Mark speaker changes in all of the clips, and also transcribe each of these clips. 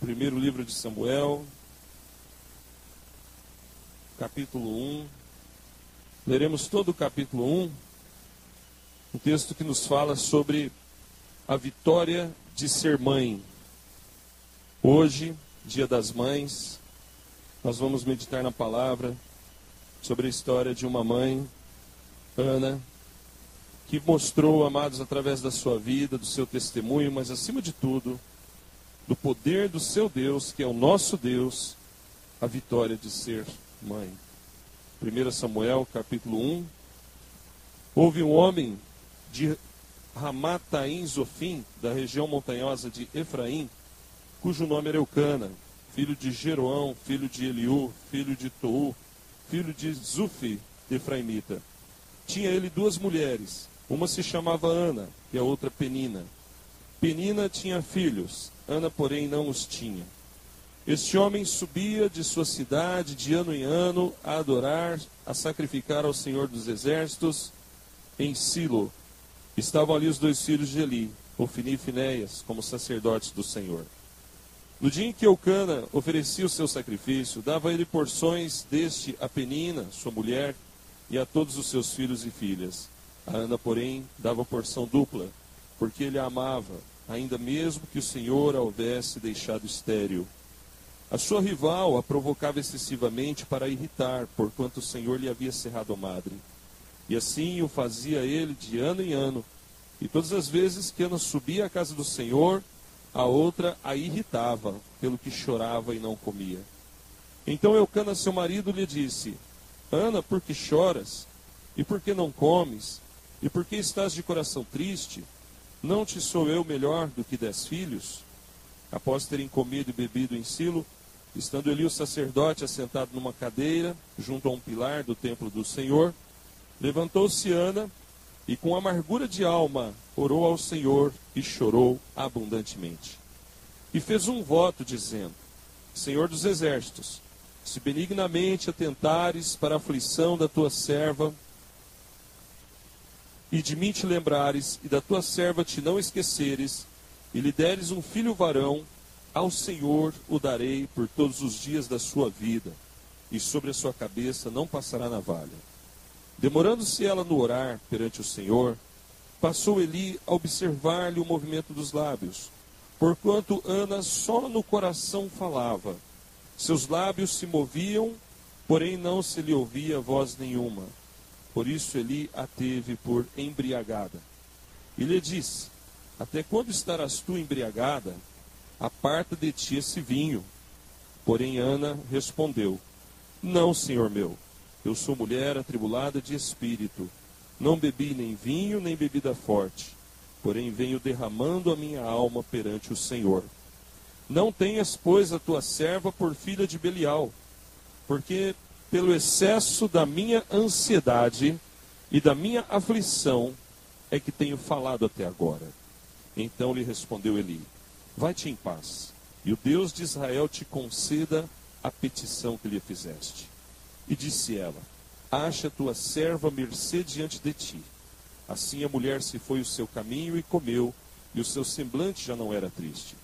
Speaker 1: Primeiro livro de Samuel, capítulo 1. Leremos todo o capítulo 1, um texto que nos fala sobre a vitória de ser mãe. Hoje, Dia das Mães, nós vamos meditar na palavra sobre a história de uma mãe, Ana, que mostrou, amados, através da sua vida, do seu testemunho, mas acima de tudo, do poder do seu Deus, que é o nosso Deus, a vitória de ser mãe. 1 Samuel, capítulo 1. Houve um homem de Ramataim Zofim, da região montanhosa de Efraim, cujo nome era Eucana, filho de Jeroão, filho de Eliú, filho de Tou, filho de Zufi, efraimita. Tinha ele duas mulheres, uma se chamava Ana e a outra Penina. Penina tinha filhos, Ana, porém, não os tinha. Este homem subia de sua cidade de ano em ano a adorar, a sacrificar ao Senhor dos Exércitos em Silo. Estavam ali os dois filhos de Eli, Ofni e Finéias, como sacerdotes do Senhor. No dia em que Eucana oferecia o seu sacrifício, dava ele porções deste a Penina, sua mulher, e a todos os seus filhos e filhas. A Ana, porém, dava porção dupla, porque ele a amava, ainda mesmo que o Senhor a houvesse deixado estéril. A sua rival a provocava excessivamente para a irritar, porquanto o Senhor lhe havia cerrado a madre. E assim o fazia ele de ano em ano. E todas as vezes que Ana subia à casa do Senhor, a outra a irritava, pelo que chorava e não comia. Então Eucana, seu marido, lhe disse: Ana, por que choras? E por que não comes? E por que estás de coração triste? Não te sou eu melhor do que 10 filhos? Após terem comido e bebido em Silo, estando ali o sacerdote assentado numa cadeira, junto a um pilar do templo do Senhor, levantou-se Ana e com amargura de alma orou ao Senhor e chorou abundantemente. E fez um voto dizendo: Senhor dos Exércitos, se benignamente atentares para a aflição da tua serva, e de mim te lembrares, e da tua serva te não esqueceres, e lhe deres um filho varão, ao Senhor o darei por todos os dias da sua vida, e sobre a sua cabeça não passará navalha. Demorando-se ela no orar perante o Senhor, passou Eli a observar-lhe o movimento dos lábios, porquanto Ana só no coração falava. Seus lábios se moviam, porém não se lhe ouvia voz nenhuma. Por isso Eli a teve por embriagada. E lhe disse: Até quando estarás tu embriagada? Aparta de ti esse vinho. Porém Ana respondeu: Não, senhor meu, eu sou mulher atribulada de espírito. Não bebi nem vinho, nem bebida forte. Porém venho derramando a minha alma perante o Senhor. Não tenhas, pois, a tua serva por filha de Belial, porque pelo excesso da minha ansiedade e da minha aflição é que tenho falado até agora. Então lhe respondeu Eli: Vai-te em paz, e o Deus de Israel te conceda a petição que lhe fizeste. E disse ela: Acha tua serva mercê diante de ti. Assim a mulher se foi o seu caminho e comeu, e o seu semblante já não era triste.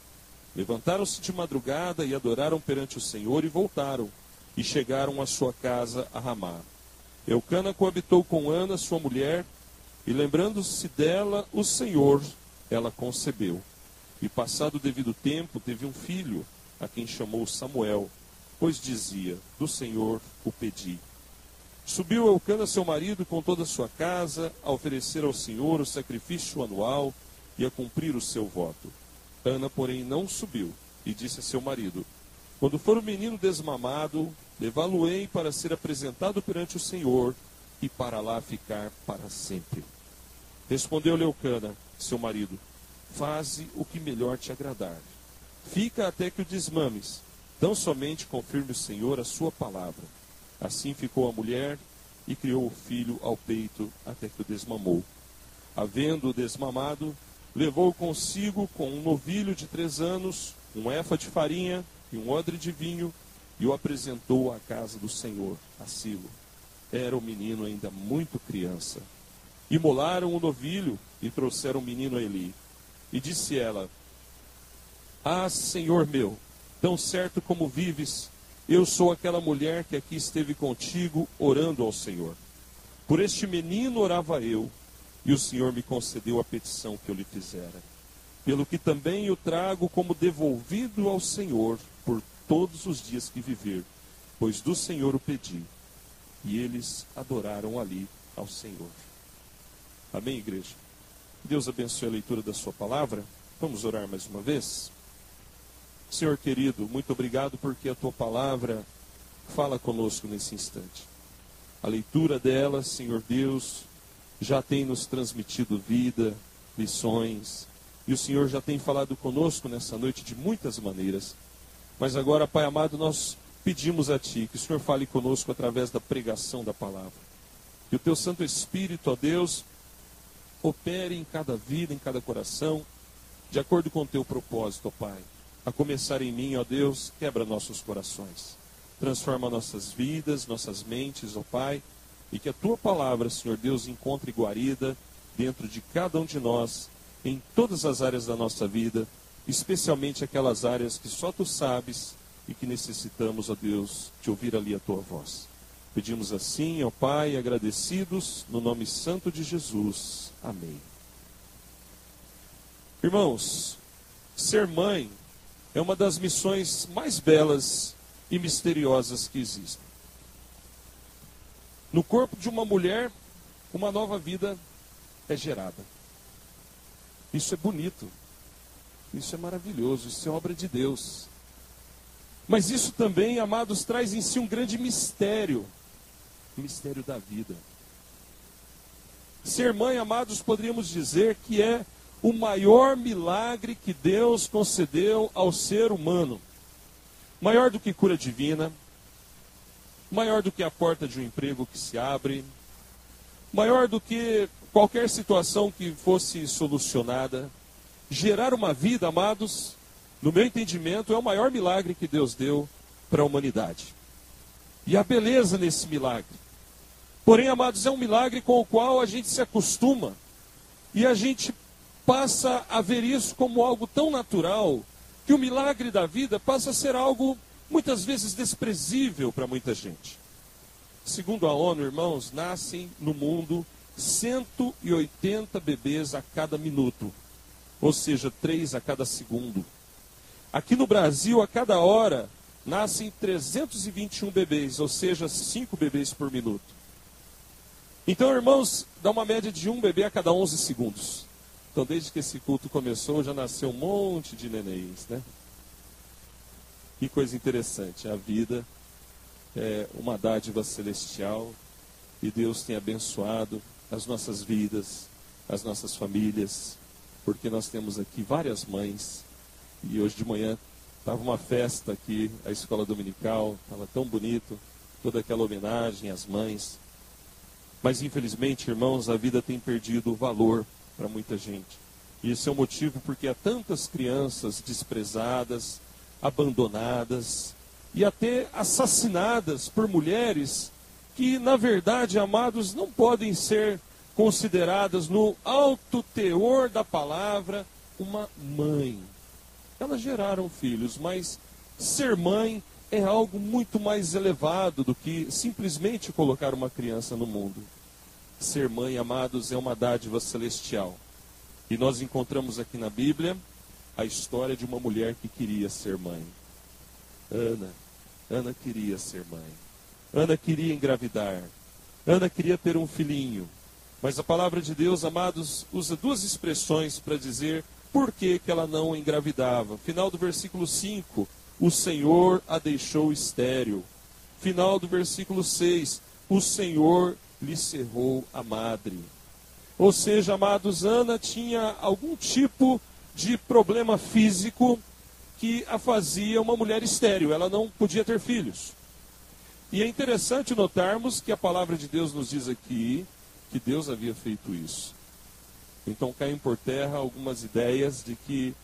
Speaker 1: Levantaram-se de madrugada e adoraram perante o Senhor e voltaram, e chegaram à sua casa a Ramá. Eucana coabitou com Ana, sua mulher, e lembrando-se dela o Senhor, ela concebeu. E passado o devido tempo, teve um filho, a quem chamou Samuel, pois dizia: Do Senhor o pedi. Subiu Eucana, seu marido, com toda a sua casa, a oferecer ao Senhor o sacrifício anual e a cumprir o seu voto. Ana, porém, não subiu, e disse a seu marido: Quando for o menino desmamado, levá-lo-ei para ser apresentado perante o Senhor, e para lá ficar para sempre. Respondeu-lhe Eucana, seu marido: Faze o que melhor te agradar. Fica até que o desmames. Tão somente confirme o Senhor a sua palavra. Assim ficou a mulher e criou o filho ao peito até que o desmamou. Havendo-o desmamado, levou consigo com um novilho de 3 anos, um efa de farinha e um odre de vinho, e o apresentou à casa do Senhor, a Silo. Era o menino ainda muito criança. Imolaram o novilho e trouxeram o menino a Eli. E disse ela: Ah, Senhor meu, tão certo como vives, eu sou aquela mulher que aqui esteve contigo orando ao Senhor. Por este menino orava eu, e o Senhor me concedeu a petição que eu lhe fizera. Pelo que também o trago como devolvido ao Senhor por todos os dias que viver, pois do Senhor o pedi. E eles adoraram ali ao Senhor. Amém, igreja? Deus abençoe a leitura da sua palavra. Vamos orar mais uma vez? Senhor querido, muito obrigado porque a tua palavra fala conosco nesse instante. A leitura dela, Senhor Deus, já tem nos transmitido vida, lições, e o Senhor já tem falado conosco nessa noite de muitas maneiras. Mas agora, Pai amado, nós pedimos a Ti que o Senhor fale conosco através da pregação da palavra. Que o Teu Santo Espírito, ó Deus, opere em cada vida, em cada coração, de acordo com o Teu propósito, ó Pai. A começar em mim, ó Deus, quebra nossos corações. Transforma nossas vidas, nossas mentes, ó Pai, e que a Tua palavra, Senhor Deus, encontre guarida dentro de cada um de nós, em todas as áreas da nossa vida, especialmente aquelas áreas que só Tu sabes e que necessitamos, ó Deus, de ouvir ali a Tua voz. Pedimos assim, ó Pai, agradecidos, no nome santo de Jesus. Amém. Irmãos, ser mãe é uma das missões mais belas e misteriosas que existem. No corpo de uma mulher, uma nova vida é gerada. Isso é bonito, isso é maravilhoso, isso é obra de Deus. Mas isso também, amados, traz em si um grande mistério, o mistério da vida. Ser mãe, amados, poderíamos dizer que é o maior milagre que Deus concedeu ao ser humano. Maior do que cura divina, maior do que a porta de um emprego que se abre, maior do que qualquer situação que fosse solucionada. Gerar uma vida, amados, no meu entendimento, é o maior milagre que Deus deu para a humanidade. E a beleza nesse milagre. Porém, amados, é um milagre com o qual a gente se acostuma e a gente passa a ver isso como algo tão natural que o milagre da vida passa a ser algo muitas vezes desprezível para muita gente. Segundo a ONU, irmãos, nascem no mundo 180 bebês a cada minuto, ou seja, 3 a cada segundo. Aqui no Brasil, a cada hora, nascem 321 bebês, ou seja, 5 bebês por minuto. Então, irmãos, dá uma média de 1 bebê a cada 11 segundos. Então, desde que esse culto começou, já nasceu um monte de nenéns, né? Que coisa interessante. A vida é uma dádiva celestial e Deus tem abençoado as nossas vidas, as nossas famílias, porque nós temos aqui várias mães. E hoje de manhã estava uma festa aqui, a escola dominical, estava tão bonito, toda aquela homenagem às mães. Mas infelizmente, irmãos, a vida tem perdido o valor para muita gente. E esse é o motivo porque há tantas crianças desprezadas, abandonadas e até assassinadas por mulheres que, na verdade, amados, não podem ser consideradas no alto teor da palavra uma mãe. Elas geraram filhos, mas ser mãe é algo muito mais elevado do que simplesmente colocar uma criança no mundo. Ser mãe, amados, é uma dádiva celestial. E nós encontramos aqui na Bíblia a história de uma mulher que queria ser mãe. Ana queria ser mãe. Ana queria engravidar. Ana queria ter um filhinho. Mas a palavra de Deus, amados, usa 2 expressões para dizer por que ela não engravidava. Final do versículo 5, o Senhor a deixou estéril. Final do versículo 6, o Senhor lhe cerrou a madre. Ou seja, amados, Ana tinha algum tipo de problema físico que a fazia uma mulher estéril. Ela não podia ter filhos. E é interessante notarmos que a palavra de Deus nos diz aqui que Deus havia feito isso. Então caem por terra algumas ideias de que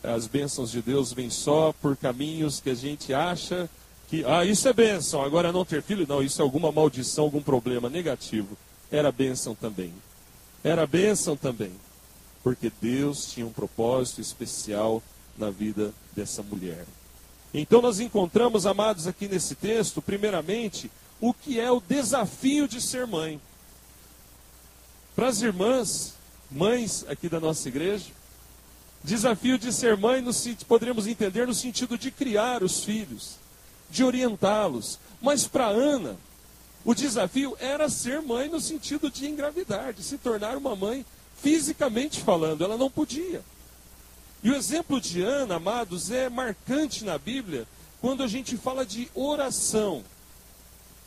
Speaker 1: as bênçãos de Deus vêm só por caminhos que a gente acha que, isso é bênção, agora não ter filho, não, isso é alguma maldição, algum problema negativo. Era bênção também. Era bênção também. Porque Deus tinha um propósito especial na vida dessa mulher. Então nós encontramos, amados, aqui nesse texto, primeiramente, o que é o desafio de ser mãe. Para as irmãs, mães aqui da nossa igreja, desafio de ser mãe, poderíamos entender no sentido de criar os filhos, de orientá-los. Mas para Ana, o desafio era ser mãe no sentido de engravidar, de se tornar uma mãe fisicamente falando. Ela não podia. E o exemplo de Ana, amados, é marcante na Bíblia quando a gente fala de oração.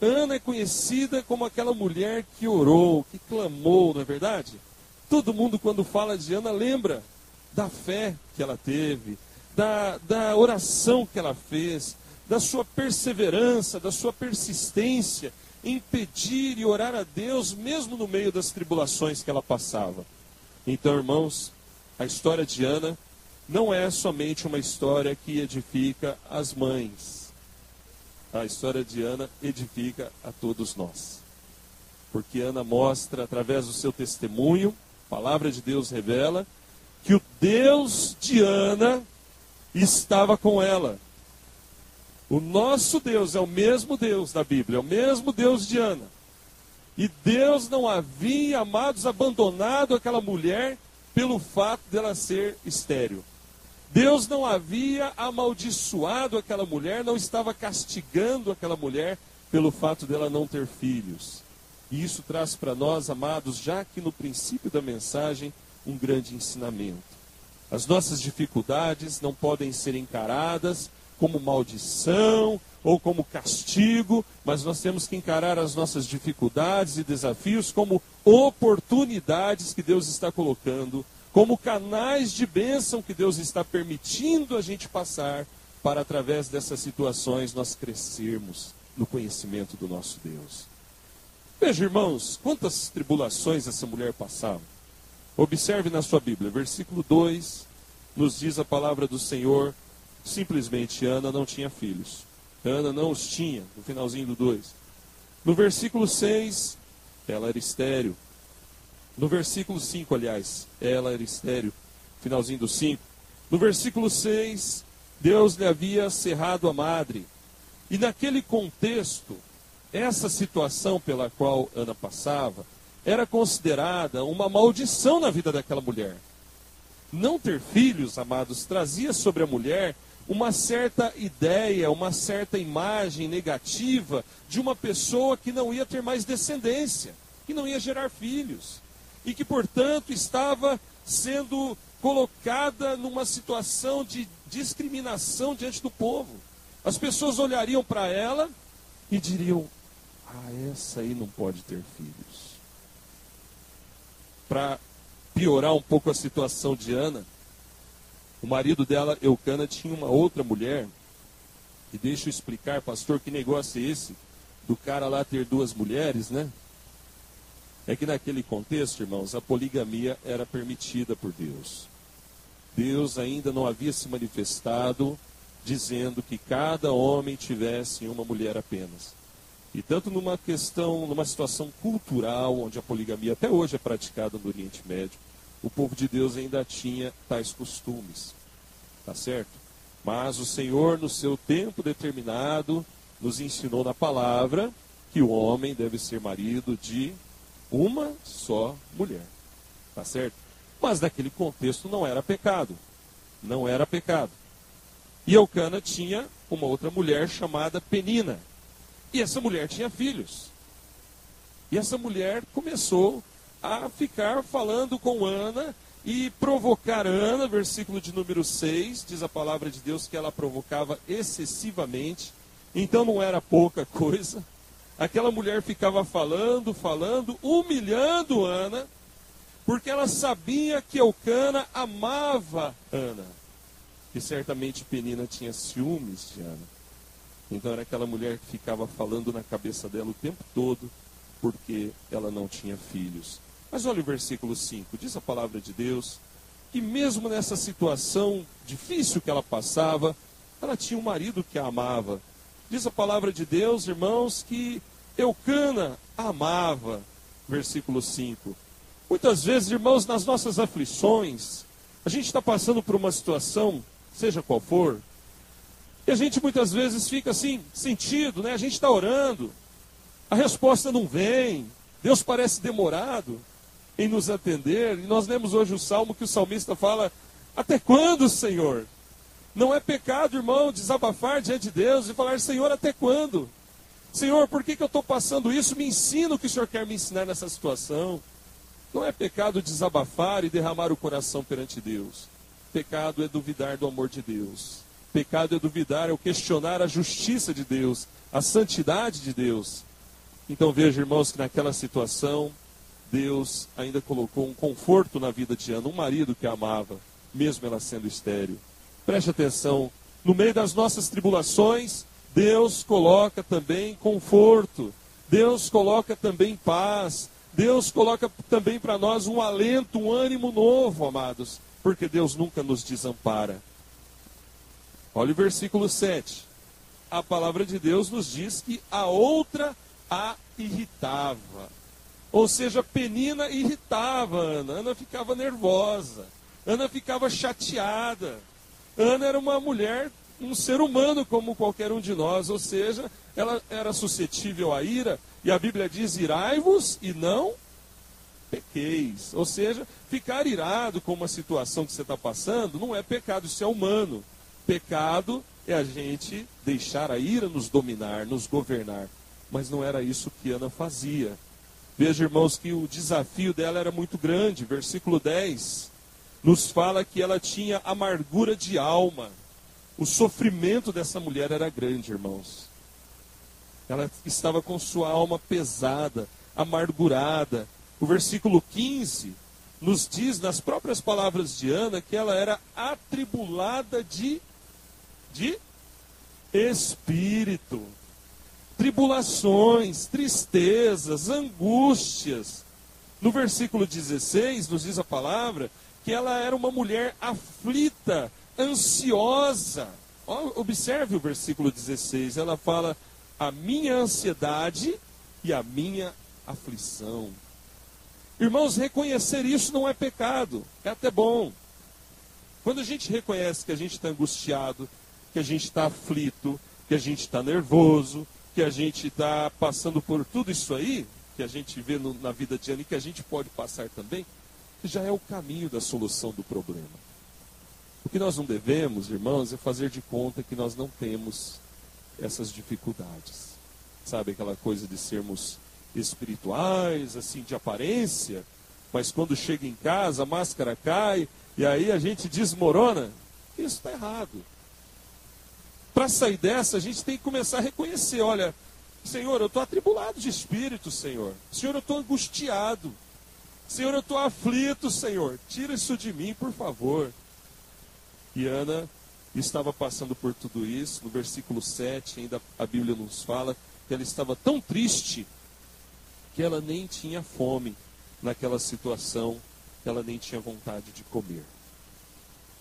Speaker 1: Ana é conhecida como aquela mulher que orou, que clamou, não é verdade? Todo mundo, quando fala de Ana, lembra da fé que ela teve, da oração que ela fez, da sua perseverança, da sua persistência em pedir e orar a Deus, mesmo no meio das tribulações que ela passava. Então, irmãos, a história de Ana não é somente uma história que edifica as mães. A história de Ana edifica a todos nós. Porque Ana mostra, através do seu testemunho, a palavra de Deus revela, que o Deus de Ana estava com ela. O nosso Deus é o mesmo Deus da Bíblia, é o mesmo Deus de Ana. E Deus não havia, amados, abandonado aquela mulher pelo fato dela ser estéril. Deus não havia amaldiçoado aquela mulher, não estava castigando aquela mulher pelo fato dela não ter filhos. E isso traz para nós, amados, já que no princípio da mensagem, um grande ensinamento. As nossas dificuldades não podem ser encaradas como maldição ou como castigo, mas nós temos que encarar as nossas dificuldades e desafios como oportunidades que Deus está colocando, como canais de bênção que Deus está permitindo a gente passar, para através dessas situações nós crescermos no conhecimento do nosso Deus. Veja, irmãos, quantas tribulações essa mulher passava. Observe na sua Bíblia, versículo 2, nos diz a palavra do Senhor, simplesmente Ana não tinha filhos. Ana não os tinha, no finalzinho do 2. No versículo 6, ela era estéril. No versículo 5, aliás, ela era estéril, finalzinho do 5. No versículo 6, Deus lhe havia cerrado a madre. E naquele contexto, essa situação pela qual Ana passava, era considerada uma maldição na vida daquela mulher. Não ter filhos, amados, trazia sobre a mulher uma certa ideia, uma certa imagem negativa de uma pessoa que não ia ter mais descendência, que não ia gerar filhos. E que, portanto, estava sendo colocada numa situação de discriminação diante do povo. As pessoas olhariam para ela e diriam, essa aí não pode ter filhos. Para piorar um pouco a situação de Ana, o marido dela, Eucana, tinha uma outra mulher. E deixa eu explicar, pastor, que negócio é esse do cara lá ter duas mulheres, né? É que naquele contexto, irmãos, a poligamia era permitida por Deus. Deus ainda não havia se manifestado dizendo que cada homem tivesse uma mulher apenas. E tanto numa situação cultural, onde a poligamia até hoje é praticada no Oriente Médio, o povo de Deus ainda tinha tais costumes. Tá certo? Mas o Senhor, no seu tempo determinado, nos ensinou na palavra que o homem deve ser marido de uma só mulher. Tá certo? Mas naquele contexto não era pecado. Não era pecado. E Eucana tinha uma outra mulher chamada Penina. E essa mulher tinha filhos. E essa mulher começou a ficar falando com Ana e provocar Ana, versículo de número 6, diz a palavra de Deus que ela provocava excessivamente. Então não era pouca coisa. Aquela mulher ficava falando, humilhando Ana, porque ela sabia que Eucana amava Ana. E certamente Penina tinha ciúmes de Ana. Então era aquela mulher que ficava falando na cabeça dela o tempo todo, porque ela não tinha filhos. Mas olha o versículo 5, diz a palavra de Deus, que mesmo nessa situação difícil que ela passava, ela tinha um marido que a amava. Diz a palavra de Deus, irmãos, que Eucana a amava, versículo 5. Muitas vezes, irmãos, nas nossas aflições, a gente está passando por uma situação, seja qual for, E a gente muitas vezes fica assim, sentido, né? A gente está orando, a resposta não vem, Deus parece demorado em nos atender. E nós lemos hoje o salmo que o salmista fala: até quando, Senhor? Não é pecado, irmão, desabafar diante de Deus e falar: Senhor, até quando? Senhor, por que eu estou passando isso? Me ensina o que o Senhor quer me ensinar nessa situação. Não é pecado desabafar e derramar o coração perante Deus. Pecado é duvidar do amor de Deus. Pecado é duvidar, é questionar a justiça de Deus, a santidade de Deus. Então veja, irmãos, que naquela situação, Deus ainda colocou um conforto na vida de Ana, um marido que a amava, mesmo ela sendo estéril. Preste atenção, no meio das nossas tribulações, Deus coloca também conforto, Deus coloca também paz, Deus coloca também para nós um alento, um ânimo novo, amados, porque Deus nunca nos desampara. Olha o versículo 7. A palavra de Deus nos diz que a outra a irritava. Ou seja, Penina irritava Ana. Ana ficava nervosa. Ana ficava chateada. Ana era uma mulher, um ser humano como qualquer um de nós. Ou seja, ela era suscetível à ira. E a Bíblia diz: irai-vos e não pequeis. Ou seja, ficar irado com uma situação que você está passando não é pecado, isso é humano. Pecado é a gente deixar a ira nos dominar, nos governar. Mas não era isso que Ana fazia. Veja, irmãos, que o desafio dela era muito grande. Versículo 10 nos fala que ela tinha amargura de alma. O sofrimento dessa mulher era grande, irmãos. Ela estava com sua alma pesada, amargurada. O versículo 15 nos diz, nas próprias palavras de Ana, que ela era atribulada de espírito. Tribulações, tristezas, angústias. No versículo 16 nos diz a palavra que ela era uma mulher aflita, ansiosa. Observe o versículo 16, ela fala: a minha ansiedade e a minha aflição. Irmãos, reconhecer isso não é pecado, é até bom. Quando a gente reconhece que a gente está angustiado, que a gente está aflito, que a gente está nervoso, que a gente está passando por tudo isso aí, que a gente vê na vida de Ana e que a gente pode passar também, já é o caminho da solução do problema. O que nós não devemos, irmãos, é fazer de conta que nós não temos essas dificuldades. Sabe aquela coisa de sermos espirituais, assim, de aparência, mas quando chega em casa a máscara cai e aí a gente desmorona? Isso está errado. Para sair dessa, a gente tem que começar a reconhecer: olha, Senhor, eu estou atribulado de espírito, Senhor. Senhor, eu estou angustiado. Senhor, eu estou aflito, Senhor. Tira isso de mim, por favor. E Ana estava passando por tudo isso. No versículo 7, ainda a Bíblia nos fala que ela estava tão triste que ela nem tinha fome naquela situação, que ela nem tinha vontade de comer.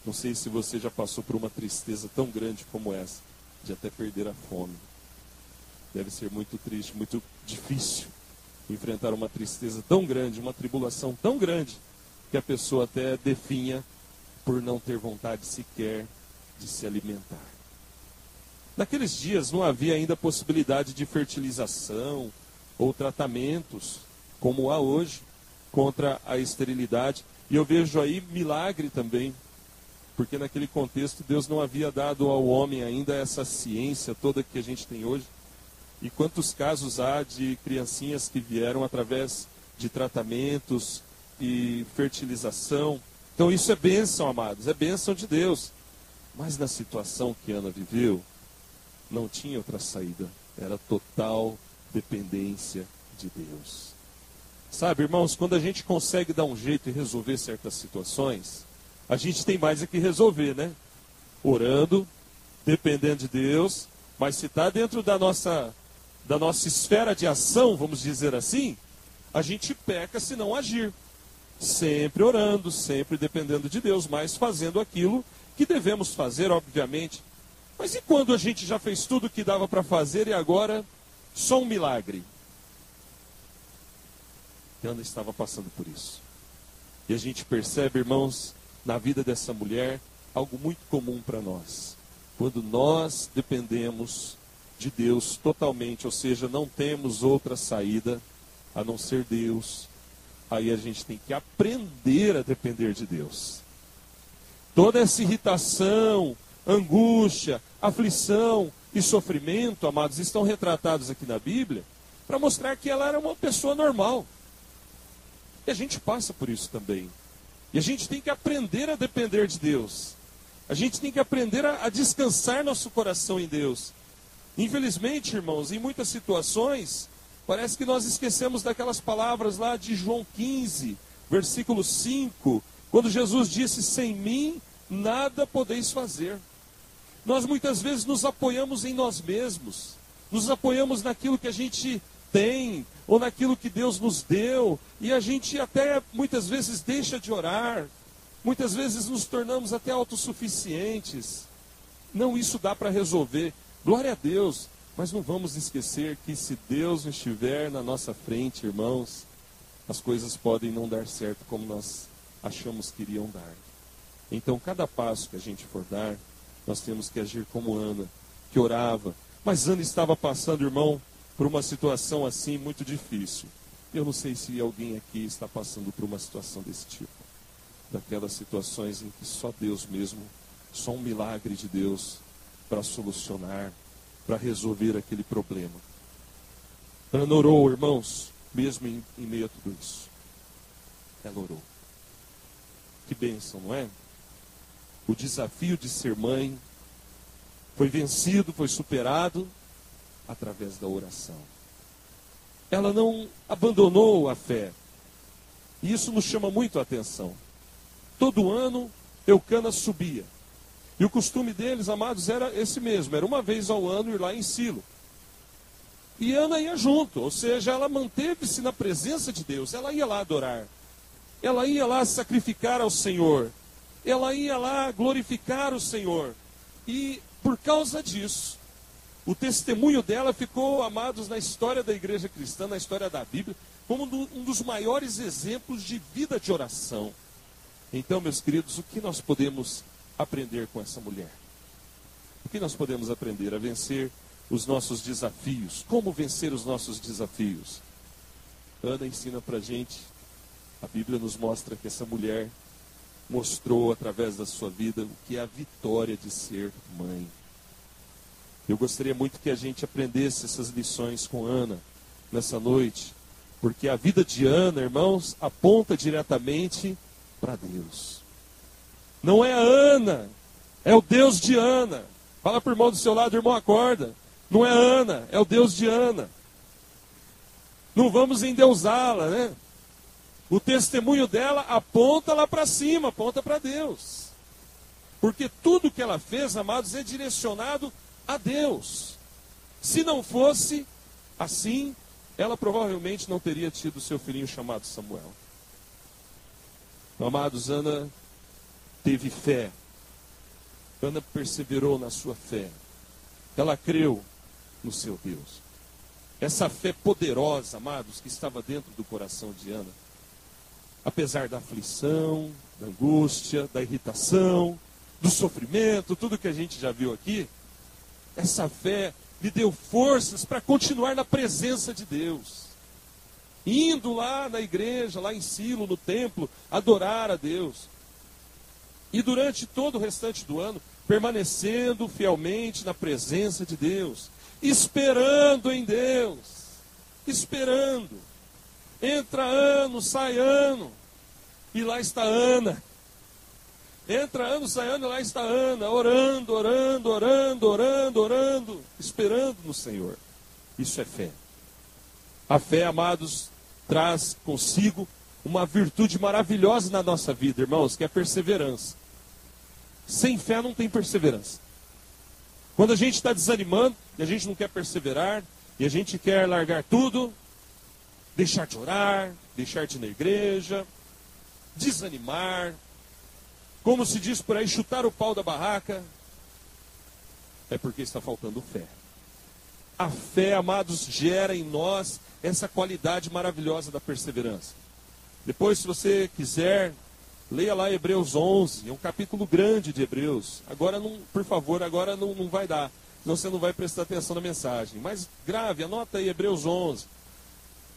Speaker 1: Não sei se você já passou por uma tristeza tão grande como essa, de até perder a fome. Deve ser muito triste, muito difícil enfrentar uma tristeza tão grande, uma tribulação tão grande, que a pessoa até definha por não ter vontade sequer de se alimentar. Naqueles dias não havia ainda possibilidade de fertilização ou tratamentos, como há hoje, contra a esterilidade. E eu vejo aí milagre também, porque naquele contexto Deus não havia dado ao homem ainda essa ciência toda que a gente tem hoje. E quantos casos há de criancinhas que vieram através de tratamentos e fertilização. Então isso é bênção, amados, é bênção de Deus. Mas na situação que Ana viveu, não tinha outra saída. Era total dependência de Deus. Sabe, irmãos, quando a gente consegue dar um jeito e resolver certas situações, a gente tem mais a que resolver, né? Orando, dependendo de Deus, mas se está dentro da nossa esfera de ação, vamos dizer assim, a gente peca se não agir. Sempre orando, sempre dependendo de Deus, mas fazendo aquilo que devemos fazer, obviamente. Mas e quando a gente já fez tudo o que dava para fazer e agora só um milagre? Ana estava passando por isso. E a gente percebe, irmãos, na vida dessa mulher, algo muito comum para nós. Quando nós dependemos de Deus totalmente, ou seja, não temos outra saída a não ser Deus, aí a gente tem que aprender a depender de Deus. Toda essa irritação, angústia, aflição e sofrimento, amados, estão retratados aqui na Bíblia para mostrar que ela era uma pessoa normal. E a gente passa por isso também. E a gente tem que aprender a depender de Deus. A gente tem que aprender a descansar nosso coração em Deus. Infelizmente, irmãos, em muitas situações, parece que nós esquecemos daquelas palavras lá de João 15, versículo 5, quando Jesus disse: sem mim nada podeis fazer. Nós muitas vezes nos apoiamos em nós mesmos, nos apoiamos naquilo que a gente tem, ou naquilo que Deus nos deu, e a gente até muitas vezes deixa de orar, muitas vezes nos tornamos até autossuficientes. Não, isso dá para resolver, glória a Deus, mas não vamos esquecer que se Deus estiver na nossa frente, irmãos, as coisas podem não dar certo como nós achamos que iriam dar. Então, cada passo que a gente for dar, nós temos que agir como Ana, que orava. Mas Ana estava passando, irmão, por uma situação assim muito difícil. Eu não sei se alguém aqui está passando por uma situação desse tipo. Daquelas situações em que só Deus mesmo, só um milagre de Deus para solucionar, para resolver aquele problema. Ana orou, irmãos, mesmo em meio a tudo isso. Ela orou. Que bênção, não é? O desafio de ser mãe foi vencido, foi superado através da oração. Ela não abandonou a fé. E isso nos chama muito a atenção. Todo ano, Eucana subia. E o costume deles, amados, era esse mesmo. Era uma vez ao ano ir lá em Silo. E Ana ia junto. Ou seja, ela manteve-se na presença de Deus. Ela ia lá adorar. Ela ia lá sacrificar ao Senhor. Ela ia lá glorificar o Senhor. E por causa disso, o testemunho dela ficou, amados, na história da igreja cristã, na história da Bíblia, como um dos maiores exemplos de vida de oração. Então, meus queridos, o que nós podemos aprender com essa mulher? O que nós podemos aprender? A vencer os nossos desafios. Como vencer os nossos desafios? Ana ensina pra gente, a Bíblia nos mostra que essa mulher mostrou através da sua vida o que é a vitória de ser mãe. Eu gostaria muito que a gente aprendesse essas lições com Ana nessa noite, porque a vida de Ana, irmãos, aponta diretamente para Deus. Não é a Ana, é o Deus de Ana. Fala para o irmão do seu lado: irmão, acorda. Não é Ana, é o Deus de Ana. Não vamos endeusá-la, né? O testemunho dela aponta lá para cima, aponta para Deus. Porque tudo que ela fez, amados, é direcionado a Deus. Se não fosse assim, ela provavelmente não teria tido seu filhinho chamado Samuel. Amados, Ana teve fé. Ana perseverou na sua fé. Ela creu no seu Deus. Essa fé poderosa, amados, que estava dentro do coração de Ana, apesar da aflição, da angústia, da irritação, do sofrimento, tudo que a gente já viu aqui, essa fé lhe deu forças para continuar na presença de Deus. Indo lá na igreja, lá em Silo, no templo, adorar a Deus. E durante todo o restante do ano, permanecendo fielmente na presença de Deus. Esperando em Deus. Esperando. Entra ano, sai ano. E lá está Ana. Entra ano, sai ano, e lá está Ana. Orando, orando, orando, orando, orando. Esperando no Senhor. Isso é fé. A fé, amados, traz consigo uma virtude maravilhosa na nossa vida, irmãos, que é a perseverança. Sem fé não tem perseverança. Quando a gente está desanimando, e a gente não quer perseverar, e a gente quer largar tudo, deixar de orar, deixar de ir na igreja, desanimar, como se diz por aí, chutar o pau da barraca, é porque está faltando fé. A fé, amados, gera em nós essa qualidade maravilhosa da perseverança. Depois, se você quiser, Leia lá Hebreus 11, é um capítulo grande de Hebreus. Agora, não, por favor, agora não vai dar, senão você não vai prestar atenção na mensagem. Mas grave, anota aí Hebreus 11.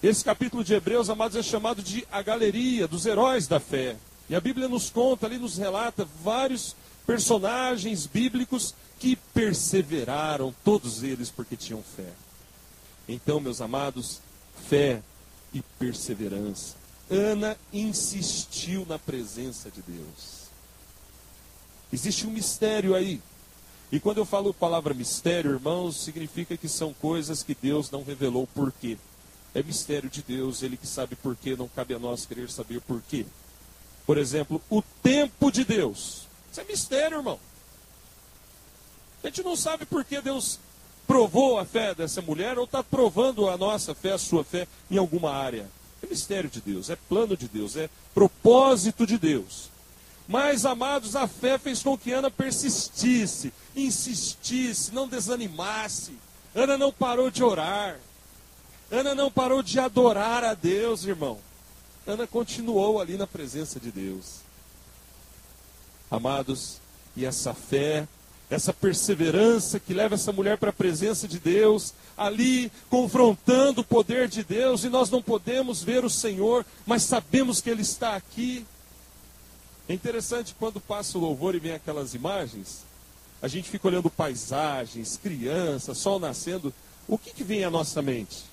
Speaker 1: Esse capítulo de Hebreus, amados, é chamado de a galeria dos heróis da fé. E a Bíblia nos conta, ali nos relata vários personagens bíblicos que perseveraram, todos eles porque tinham fé. Então, meus amados, fé e perseverança. Ana insistiu na presença de Deus. Existe um mistério aí. E quando eu falo a palavra mistério, irmãos, significa que são coisas que Deus não revelou por quê. É mistério de Deus, Ele que sabe por quê, não cabe a nós querer saber por quê. Por exemplo, o tempo de Deus. Isso é mistério, irmão. A gente não sabe por que Deus provou a fé dessa mulher ou está provando a nossa fé, a sua fé em alguma área. É mistério de Deus, é plano de Deus, é propósito de Deus. Mas, amados, a fé fez com que Ana persistisse, insistisse, não desanimasse. Ana não parou de orar. Ana não parou de adorar a Deus, irmão. Ana continuou ali na presença de Deus. Amados, e essa fé, essa perseverança que leva essa mulher para a presença de Deus, ali confrontando o poder de Deus, e nós não podemos ver o Senhor, mas sabemos que Ele está aqui. É interessante quando passa o louvor e vem aquelas imagens, a gente fica olhando paisagens, crianças, sol nascendo. O que vem à nossa mente?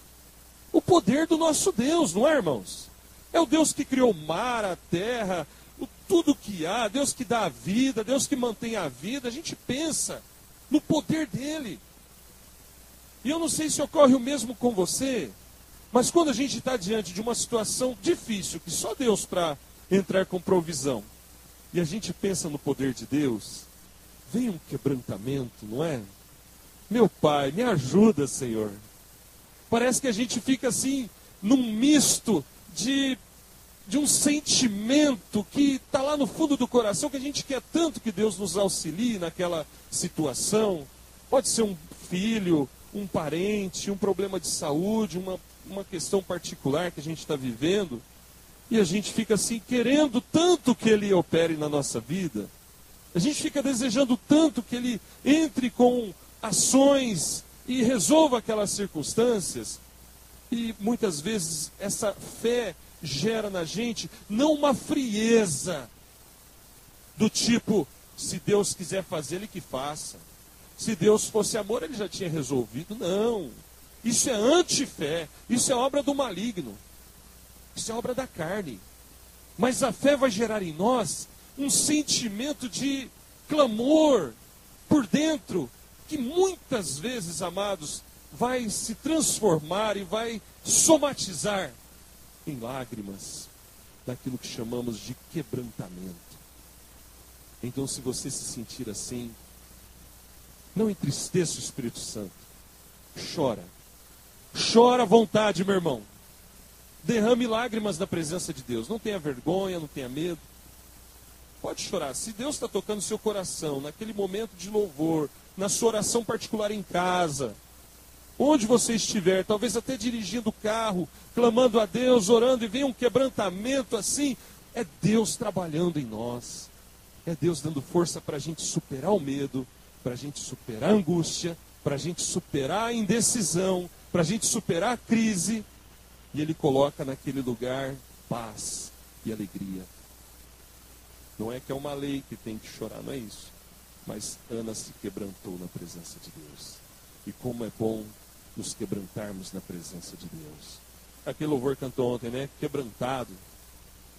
Speaker 1: O poder do nosso Deus, não é, irmãos? É o Deus que criou o mar, a terra, tudo que há, Deus que dá a vida, Deus que mantém a vida. A gente pensa no poder dele. E eu não sei se ocorre o mesmo com você, mas quando a gente está diante de uma situação difícil, que só Deus para entrar com provisão, e a gente pensa no poder de Deus, vem um quebrantamento, não é? Meu Pai, me ajuda, Senhor. Parece que a gente fica assim, num misto de um sentimento que está lá no fundo do coração, que a gente quer tanto que Deus nos auxilie naquela situação. Pode ser um filho, um parente, um problema de saúde, uma questão particular que a gente está vivendo. E a gente fica assim, querendo tanto que Ele opere na nossa vida. A gente fica desejando tanto que Ele entre com ações e resolva aquelas circunstâncias. E muitas vezes essa fé gera na gente não uma frieza do tipo, se Deus quiser fazer, Ele que faça. Se Deus fosse amor, Ele já tinha resolvido. Não. Isso é antifé. Isso é obra do maligno. Isso é obra da carne. Mas a fé vai gerar em nós um sentimento de clamor por dentro, que muitas vezes, amados, vai se transformar e vai somatizar em lágrimas, daquilo que chamamos de quebrantamento. Então, se você se sentir assim, não entristeça o Espírito Santo. Chora. Chora à vontade, meu irmão. Derrame lágrimas na presença de Deus. Não tenha vergonha, não tenha medo. Pode chorar. Se Deus está tocando seu coração, naquele momento de louvor, na sua oração particular em casa, onde você estiver, talvez até dirigindo o carro, clamando a Deus, orando, e vem um quebrantamento assim, é Deus trabalhando em nós. É Deus dando força para a gente superar o medo, para a gente superar a angústia, para a gente superar a indecisão, para a gente superar a crise. E Ele coloca naquele lugar paz e alegria. Não é que é uma lei que tem que chorar, não é isso. Mas Ana se quebrantou na presença de Deus. E como é bom nos quebrantarmos na presença de Deus. Aquele louvor cantou ontem, né? Quebrantado.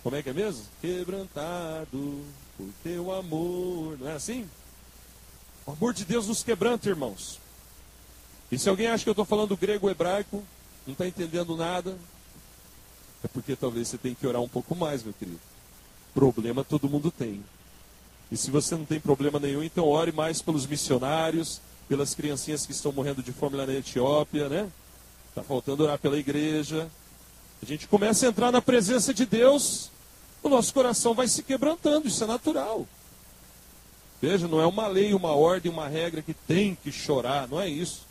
Speaker 1: Como é que é mesmo? Quebrantado por teu amor. Não é assim? O amor de Deus nos quebranta, irmãos. E se alguém acha que eu estou falando grego ou hebraico, não está entendendo nada, é porque talvez você tenha que orar um pouco mais, meu querido. Problema todo mundo tem. E se você não tem problema nenhum, então ore mais pelos missionários, pelas criancinhas que estão morrendo de fome lá na Etiópia, né? Está faltando orar pela igreja. A gente começa a entrar na presença de Deus, o nosso coração vai se quebrantando, isso é natural. Veja, não é uma lei, uma ordem, uma regra que tem que chorar, não é isso.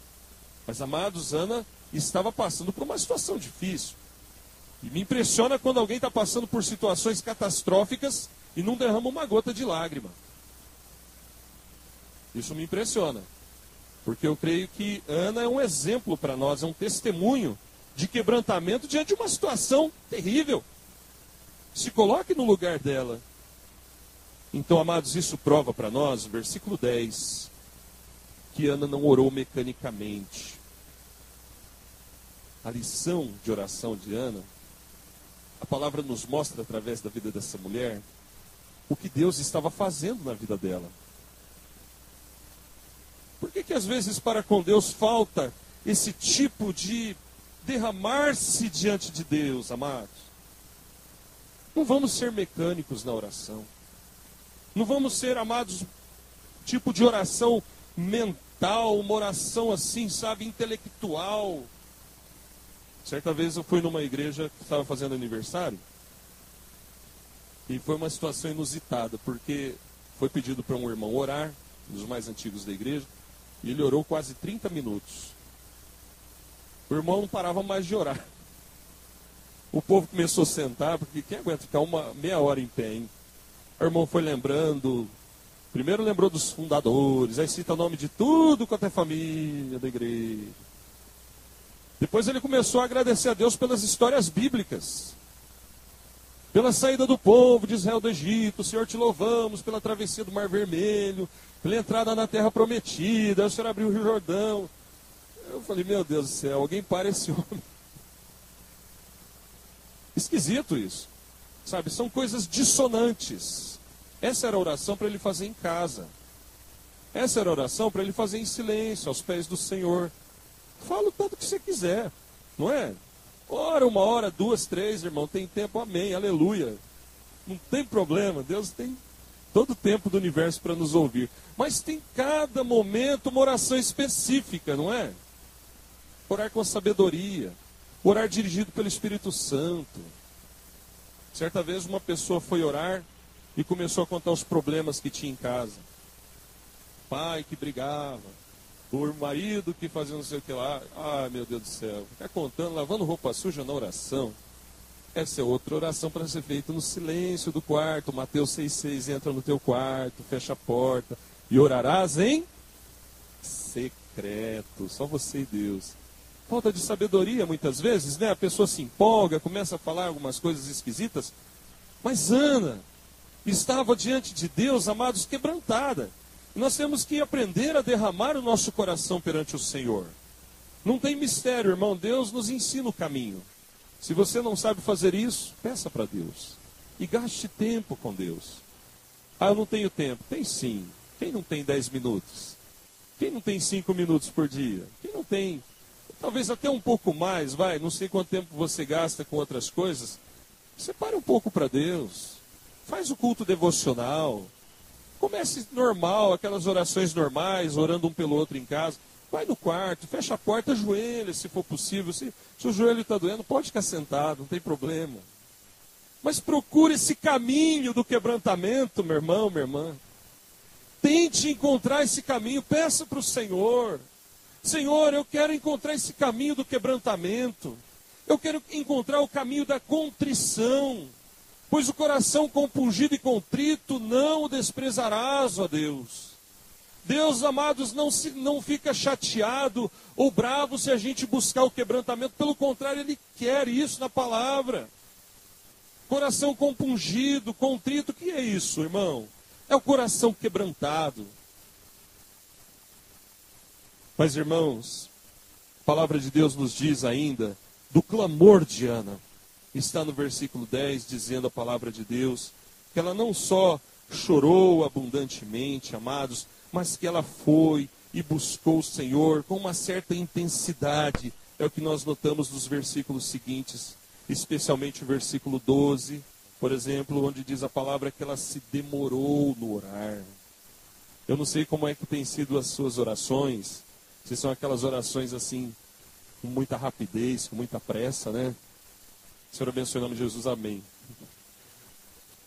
Speaker 1: Mas, amados, Ana estava passando por uma situação difícil. E me impressiona quando alguém está passando por situações catastróficas e não derrama uma gota de lágrima. Isso me impressiona, porque eu creio que Ana é um exemplo para nós, é um testemunho de quebrantamento diante de uma situação terrível. Se coloque no lugar dela. Então, amados, isso prova para nós, versículo 10, que Ana não orou mecanicamente. A lição de oração de Ana, a palavra nos mostra através da vida dessa mulher o que Deus estava fazendo na vida dela. Por que às vezes para com Deus falta esse tipo de derramar-se diante de Deus, amados? Não vamos ser mecânicos na oração. Não vamos ser, amados, tipo de oração mental, uma oração assim, sabe, intelectual. Certa vez eu fui numa igreja que estava fazendo aniversário e foi uma situação inusitada, porque foi pedido para um irmão orar, um dos mais antigos da igreja, e ele orou quase 30 minutos. O irmão não parava mais de orar. O povo começou a sentar, porque quem aguenta ficar meia hora em pé, hein? O irmão foi lembrando, primeiro lembrou dos fundadores, aí cita o nome de tudo quanto é família da igreja. Depois ele começou a agradecer a Deus pelas histórias bíblicas. Pela saída do povo de Israel do Egito, Senhor, te louvamos pela travessia do Mar Vermelho, pela entrada na terra prometida, o Senhor abriu o Rio Jordão. Eu falei, meu Deus do céu, alguém para esse homem. Esquisito isso. Sabe, são coisas dissonantes. Essa era a oração para ele fazer em casa. Essa era a oração para ele fazer em silêncio, aos pés do Senhor. Fala o tanto que você quiser, não é? Ora, 1 hora, 2, 3, irmão, tem tempo, amém, aleluia. Não tem problema, Deus tem todo o tempo do universo para nos ouvir. Mas tem cada momento uma oração específica, não é? Orar com sabedoria, orar dirigido pelo Espírito Santo. Certa vez uma pessoa foi orar e começou a contar os problemas que tinha em casa. Pai que brigava, o marido que fazia não sei o que lá. Ah, meu Deus do céu, ficar contando, lavando roupa suja na oração. Essa é outra oração para ser feita no silêncio do quarto. Mateus 6,6, entra no teu quarto, fecha a porta e orarás em secreto, só você e Deus. Falta de sabedoria muitas vezes, né? A pessoa se empolga, começa a falar algumas coisas esquisitas. Mas Ana estava diante de Deus, amados, quebrantada. E nós temos que aprender a derramar o nosso coração perante o Senhor. Não tem mistério, irmão. Deus nos ensina o caminho. Se você não sabe fazer isso, peça para Deus. E gaste tempo com Deus. Ah, eu não tenho tempo. Tem sim. Quem não tem 10 minutos? Quem não tem 5 minutos por dia? Quem não tem, talvez até um pouco mais, vai, não sei quanto tempo você gasta com outras coisas. Separe um pouco para Deus. Faz o culto devocional. Comece normal, aquelas orações normais, orando um pelo outro em casa. Vai no quarto, fecha a porta, ajoelha se for possível. Se o joelho está doendo, pode ficar sentado, não tem problema. Mas procure esse caminho do quebrantamento, meu irmão, minha irmã. Tente encontrar esse caminho, peça para o Senhor. Senhor, eu quero encontrar esse caminho do quebrantamento. Eu quero encontrar o caminho da contrição. Pois o coração compungido e contrito não o desprezarás, ó Deus. Deus, amados, não fica chateado ou bravo se a gente buscar o quebrantamento. Pelo contrário, Ele quer isso na palavra. Coração compungido, contrito, o que é isso, irmão? É o coração quebrantado. Mas, irmãos, a palavra de Deus nos diz ainda do clamor de Ana. Está no versículo 10, dizendo a palavra de Deus, que ela não só chorou abundantemente, amados, mas que ela foi e buscou o Senhor com uma certa intensidade. É o que nós notamos nos versículos seguintes, especialmente o versículo 12, por exemplo, onde diz a palavra que ela se demorou no orar. Eu não sei como é que tem sido as suas orações, se são aquelas orações assim, com muita rapidez, com muita pressa, né? Senhor, abençoe em nome de Jesus, amém.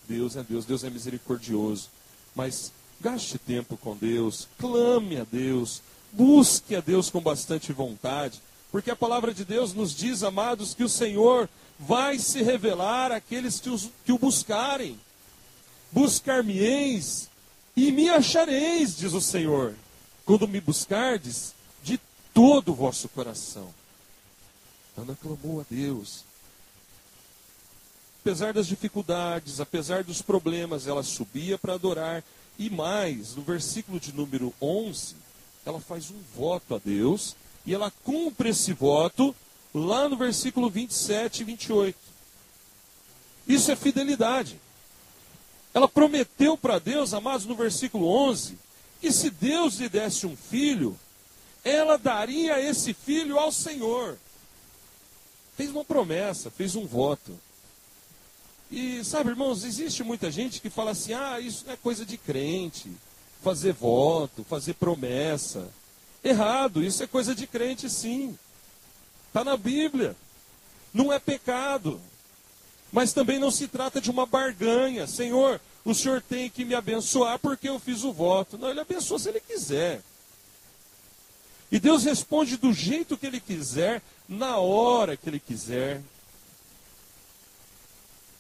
Speaker 1: Deus é Deus, Deus é misericordioso. Mas gaste tempo com Deus, clame a Deus, busque a Deus com bastante vontade, porque a palavra de Deus nos diz, amados, que o Senhor vai se revelar àqueles que o buscarem. buscar-me-eis e me achareis, diz o Senhor, quando me buscardes de todo o vosso coração. Ana clamou a Deus. Apesar das dificuldades, apesar dos problemas, ela subia para adorar. E mais, no versículo de número 11, ela faz um voto a Deus, e ela cumpre esse voto lá no versículo 27 e 28. Isso é fidelidade. Ela prometeu para Deus, amados, no versículo 11, que se Deus lhe desse um filho, ela daria esse filho ao Senhor. Fez uma promessa, fez um voto. E sabe, irmãos, existe muita gente que fala assim, isso não é coisa de crente, fazer voto, fazer promessa. Errado, isso é coisa de crente sim. Está na Bíblia. Não é pecado. Mas também não se trata de uma barganha. Senhor, o Senhor tem que me abençoar porque eu fiz o voto. Não, Ele abençoa se Ele quiser. E Deus responde do jeito que Ele quiser, na hora que Ele quiser.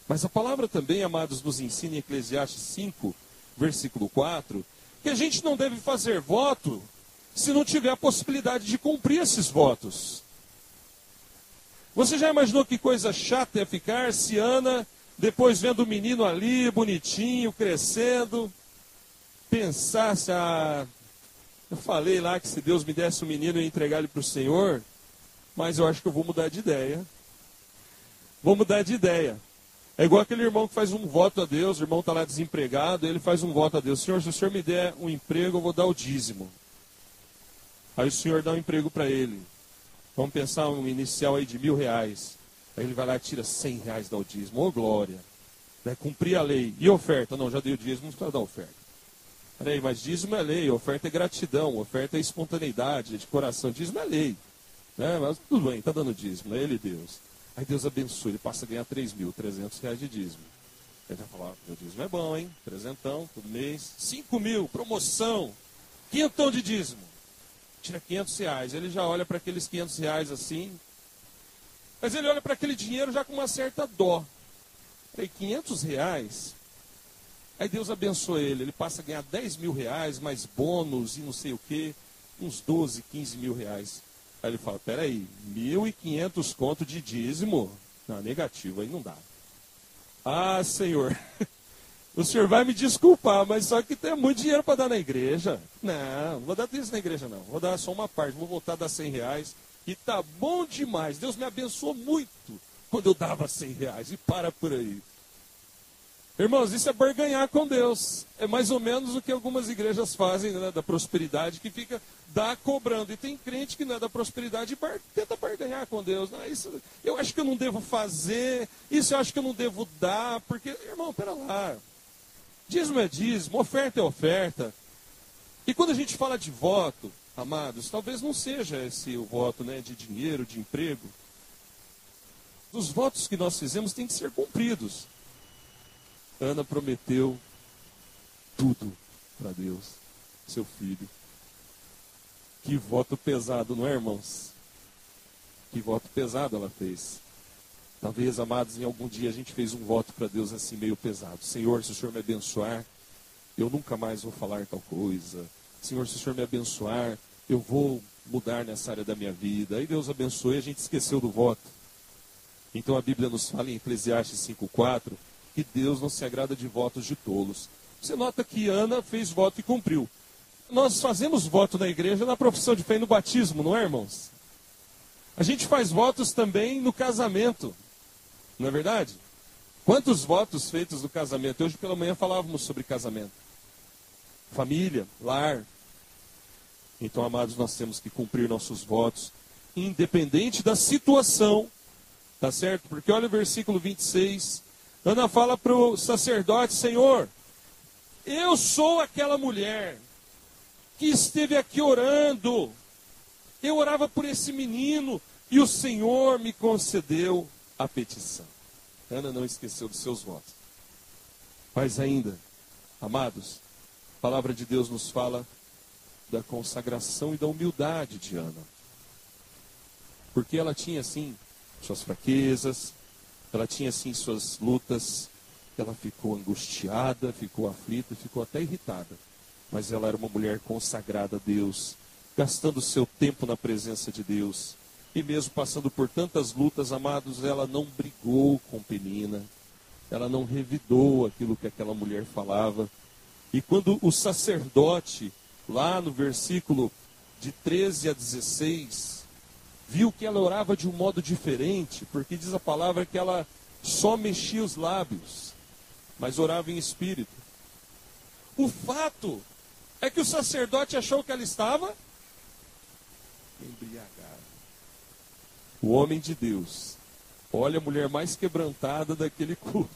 Speaker 1: Mas a palavra também, amados, nos ensina em Eclesiastes 5, versículo 4, que a gente não deve fazer voto se não tiver a possibilidade de cumprir esses votos. Você já imaginou que coisa chata ia ficar se Ana, depois vendo o menino ali, bonitinho, crescendo, pensasse, eu falei lá que se Deus me desse um menino eu ia entregar ele para o Senhor, mas eu acho que eu vou mudar de ideia. Vou mudar de ideia. É igual aquele irmão que faz um voto a Deus, o irmão está lá desempregado, ele faz um voto a Deus. Senhor, se o Senhor me der um emprego, eu vou dar o dízimo. Aí o Senhor dá um emprego para ele. Vamos pensar um inicial aí de R$1.000. Aí ele vai lá e tira R$100 da dízimo. Ô glória! Vai cumprir a lei. E oferta? Não, já dei o dízimo, não precisa dar oferta. Peraí, mas dízimo é lei, oferta é gratidão, oferta é espontaneidade, é de coração. Dízimo é lei. Né? Mas tudo bem, está dando dízimo, é ele e Deus. Aí Deus abençoa, ele passa a ganhar R$3.300 de dízimo. Ele vai falar, meu dízimo é bom, hein? 300 por mês. 5.000, promoção. 500 de dízimo. Tira R$500. Ele já olha para aqueles R$500 assim. Mas ele olha para aquele dinheiro já com uma certa dó. Falei, R$500? Aí Deus abençoa ele. Ele passa a ganhar R$10.000, mais bônus e não sei o quê. Uns 12, 15 mil reais. Aí ele fala, peraí, 1.500 conto de dízimo? Não, negativo, aí não dá. Ah, Senhor, o Senhor vai me desculpar, mas só que tem muito dinheiro para dar na igreja. Não vou dar isso na igreja não, vou dar só uma parte, vou voltar a dar R$100 e tá bom demais. Deus me abençoou muito quando eu dava R$100 e para por aí. Irmãos, isso é barganhar com Deus. É mais ou menos o que algumas igrejas fazem, né, da prosperidade, que fica cobrando. E tem crente que não é da prosperidade e tenta barganhar com Deus. Não, isso eu acho que eu não devo fazer, isso eu acho que eu não devo dar, porque, irmão, pera lá. Dízimo é dízimo, oferta é oferta. E quando a gente fala de voto, amados, talvez não seja esse o voto, né, de dinheiro, de emprego. Os votos que nós fizemos têm que ser cumpridos. Ana prometeu tudo para Deus, seu filho. Que voto pesado, não é, irmãos? Que voto pesado ela fez. Talvez, amados, em algum dia a gente fez um voto para Deus assim meio pesado. Senhor, se o Senhor me abençoar, eu nunca mais vou falar tal coisa. Senhor, se o Senhor me abençoar, eu vou mudar nessa área da minha vida. Aí Deus abençoou e a gente esqueceu do voto. Então a Bíblia nos fala em Eclesiastes 5,4 que Deus não se agrada de votos de tolos. Você nota que Ana fez voto e cumpriu. Nós fazemos voto na igreja na profissão de fé e no batismo, não é, irmãos? A gente faz votos também no casamento, não é verdade? Quantos votos feitos no casamento? Hoje pela manhã falávamos sobre casamento. Família, lar. Então, amados, nós temos que cumprir nossos votos, independente da situação, tá certo? Porque olha o versículo 26, Ana fala para o sacerdote, Senhor, eu sou aquela mulher que esteve aqui orando, eu orava por esse menino e o Senhor me concedeu a petição. Ana não esqueceu dos seus votos. Mas ainda, amados, a palavra de Deus nos fala da consagração e da humildade de Ana. Porque ela tinha, sim, suas fraquezas, ela tinha, sim, suas lutas, que ela ficou angustiada, ficou aflita, ficou até irritada. Mas ela era uma mulher consagrada a Deus, gastando seu tempo na presença de Deus. E mesmo passando por tantas lutas, amados, ela não brigou com Penina. Ela não revidou aquilo que aquela mulher falava. E quando o sacerdote, lá no versículo de 13 a 16, viu que ela orava de um modo diferente, porque diz a palavra que ela só mexia os lábios, mas orava em espírito. O fato é que o sacerdote achou que ela estava embriagada. O homem de Deus olha a mulher mais quebrantada daquele culto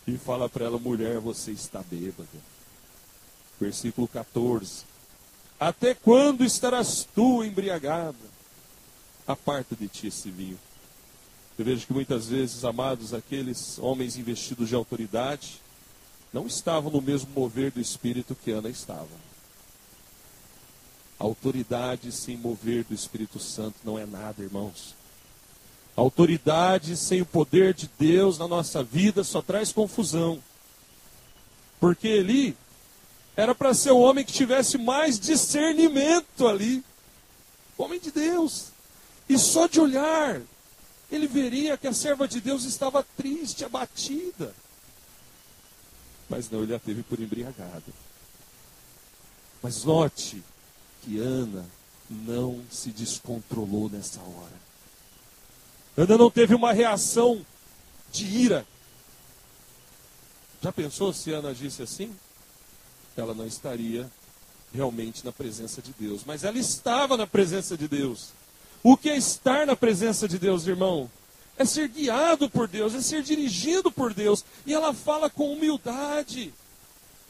Speaker 1: e fala para ela: mulher, você está bêbada. Versículo 14. Até quando estarás tu embriagada? Aparta de ti esse vinho. Eu vejo que muitas vezes, amados, aqueles homens investidos de autoridade não estavam no mesmo mover do Espírito que Ana estava. Autoridade sem mover do Espírito Santo não é nada, irmãos. Autoridade sem o poder de Deus na nossa vida só traz confusão. Porque Eli era para ser o homem que tivesse mais discernimento ali. Homem de Deus. E só de olhar, ele veria que a serva de Deus estava triste, abatida. Mas não, ele a teve por embriagada. Mas note que Ana não se descontrolou nessa hora. Ana não teve uma reação de ira. Já pensou se Ana agisse assim? Ela não estaria realmente na presença de Deus. Mas ela estava na presença de Deus. O que é estar na presença de Deus, irmão? É ser guiado por Deus, é ser dirigido por Deus. E ela fala com humildade.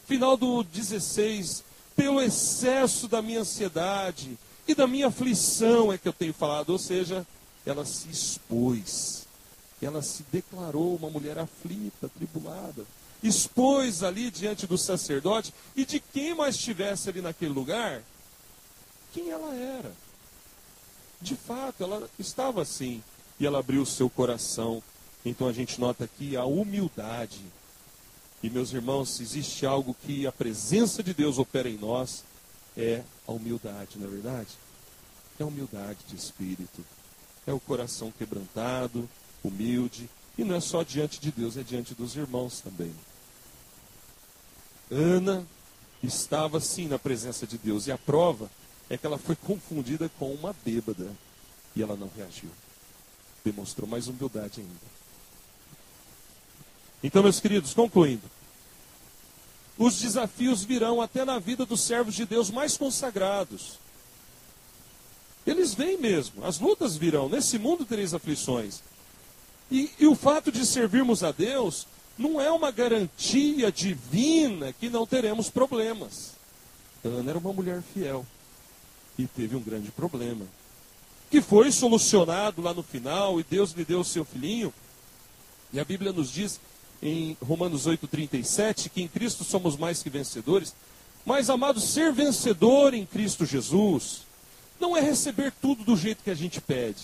Speaker 1: Final do 16. Pelo excesso da minha ansiedade e da minha aflição é que eu tenho falado. Ou seja, ela se expôs. Ela se declarou uma mulher aflita, atribulada. Expôs ali diante do sacerdote e de quem mais estivesse ali naquele lugar, quem ela era. De fato, ela estava assim. E ela abriu o seu coração. Então a gente nota aqui a humildade. E meus irmãos, se existe algo que a presença de Deus opera em nós, é a humildade, não é verdade? É a humildade de espírito. É o coração quebrantado, humilde. E não é só diante de Deus, é diante dos irmãos também. Ana estava sim na presença de Deus. E a prova é que ela foi confundida com uma bêbada. E ela não reagiu. Demonstrou mais humildade ainda. Então, meus queridos, concluindo. Os desafios virão até na vida dos servos de Deus mais consagrados. Eles vêm mesmo. As lutas virão. Nesse mundo tereis aflições. E o fato de servirmos a Deus não é uma garantia divina que não teremos problemas. Ana era uma mulher fiel. E teve um grande problema. Que foi solucionado lá no final. E Deus lhe deu o seu filhinho. E a Bíblia nos diz em Romanos 8,37 que em Cristo somos mais que vencedores. Mas, amados, ser vencedor em Cristo Jesus não é receber tudo do jeito que a gente pede.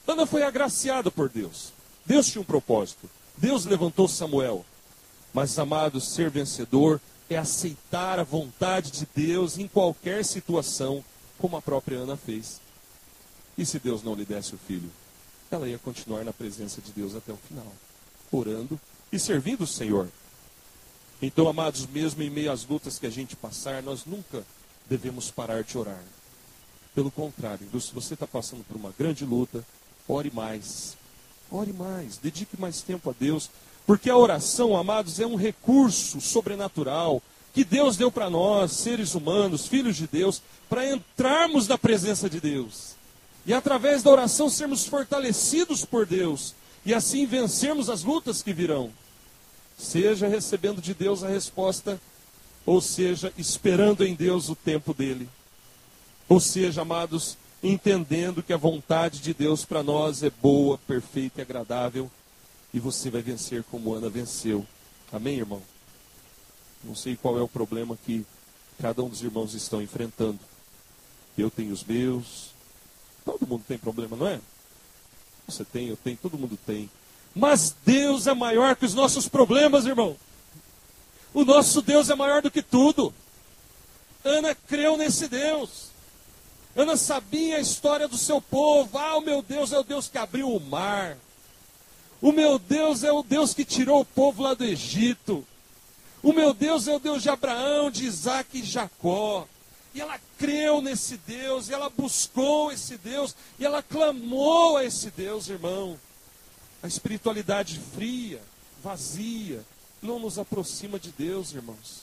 Speaker 1: Ana foi agraciada por Deus. Deus tinha um propósito. Deus levantou Samuel. Mas, amados, ser vencedor é aceitar a vontade de Deus em qualquer situação, como a própria Ana fez. E se Deus não lhe desse o filho? Ela ia continuar na presença de Deus até o final, orando e servindo o Senhor. Então, amados, mesmo em meio às lutas que a gente passar, nós nunca devemos parar de orar. Pelo contrário, se você está passando por uma grande luta, ore mais. Ore mais, dedique mais tempo a Deus. Porque a oração, amados, é um recurso sobrenatural que Deus deu para nós, seres humanos, filhos de Deus, para entrarmos na presença de Deus. E através da oração sermos fortalecidos por Deus. E assim vencermos as lutas que virão. Seja recebendo de Deus a resposta, ou seja, esperando em Deus o tempo dele. Ou seja, amados, entendendo que a vontade de Deus para nós é boa, perfeita e agradável. E você vai vencer como Ana venceu. Amém, irmão? Não sei qual é o problema que cada um dos irmãos estão enfrentando. Eu tenho os meus. Todo mundo tem problema, não é? Você tem, eu tenho, todo mundo tem. Mas Deus é maior que os nossos problemas, irmão. O nosso Deus é maior do que tudo. Ana creu nesse Deus. Ana sabia a história do seu povo. Ah, o meu Deus é o Deus que abriu o mar. O meu Deus é o Deus que tirou o povo lá do Egito. O meu Deus é o Deus de Abraão, de Isaac e Jacó. E ela creu nesse Deus, e ela buscou esse Deus, e ela clamou a esse Deus, irmão. A espiritualidade fria, vazia, não nos aproxima de Deus, irmãos.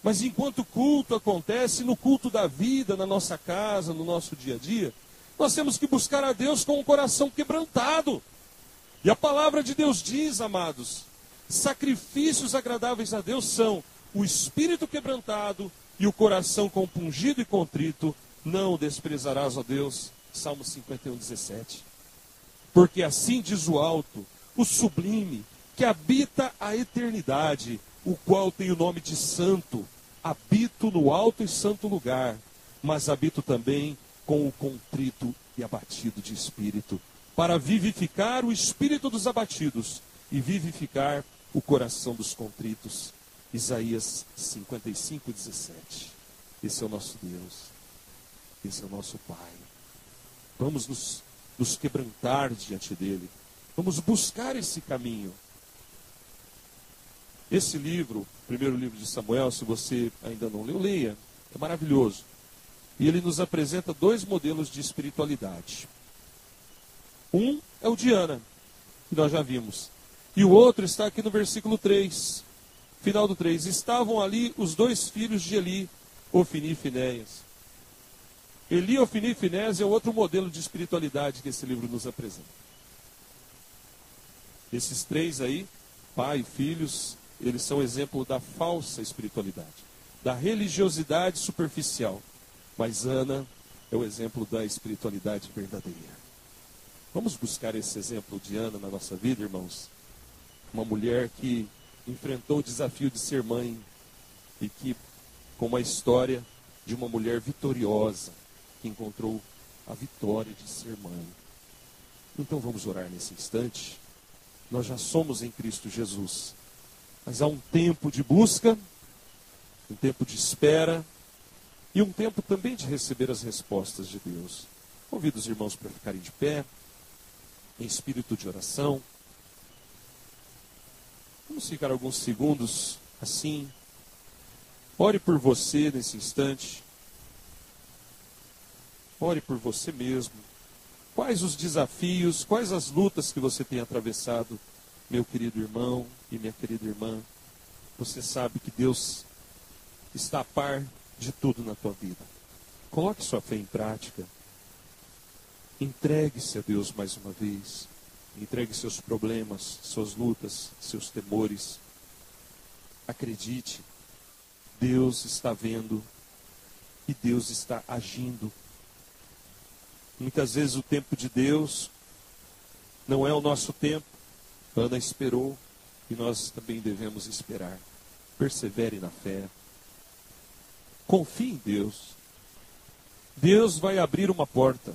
Speaker 1: Mas enquanto o culto acontece, no culto da vida, na nossa casa, no nosso dia a dia, nós temos que buscar a Deus com o coração quebrantado. E a palavra de Deus diz, amados, sacrifícios agradáveis a Deus são o espírito quebrantado e o coração compungido e contrito, não o desprezarás, ó Deus. Salmo 51, 17. Porque assim diz o alto, o sublime, que habita a eternidade, o qual tem o nome de santo. Habito no alto e santo lugar, mas habito também com o contrito e abatido de espírito, para vivificar o espírito dos abatidos e vivificar o coração dos contritos. Isaías 55, 17. Esse é o nosso Deus. Esse é o nosso Pai. Vamos nos quebrantar diante dele. Vamos buscar esse caminho. Esse livro, o primeiro livro de Samuel, se você ainda não leu, leia. É maravilhoso. E ele nos apresenta dois modelos de espiritualidade. Um é o de Ana, que nós já vimos. E o outro está aqui no versículo 3. Final do 3. Estavam ali os dois filhos de Eli, Ofni e Finéias. Eli, Ofni e Finéias é outro modelo de espiritualidade que esse livro nos apresenta. Esses três aí, pai e filhos, eles são exemplo da falsa espiritualidade, da religiosidade superficial. Mas Ana é o exemplo da espiritualidade verdadeira. Vamos buscar esse exemplo de Ana na nossa vida, irmãos? Uma mulher que enfrentou o desafio de ser mãe e que, com uma história de uma mulher vitoriosa, que encontrou a vitória de ser mãe. Então vamos orar nesse instante. Nós já somos em Cristo Jesus. Mas há um tempo de busca, um tempo de espera e um tempo também de receber as respostas de Deus. Convido os irmãos para ficarem de pé, em espírito de oração. Vamos ficar alguns segundos assim. Ore por você nesse instante. Ore por você mesmo. Quais os desafios, quais as lutas que você tem atravessado, meu querido irmão e minha querida irmã? Você sabe que Deus está a par de tudo na tua vida. Coloque sua fé em prática. Entregue-se a Deus mais uma vez. Entregue seus problemas, suas lutas, seus temores. Acredite, Deus está vendo e Deus está agindo. Muitas vezes o tempo de Deus não é o nosso tempo. Ana esperou e nós também devemos esperar. Persevere na fé. Confie em Deus. Deus vai abrir uma porta.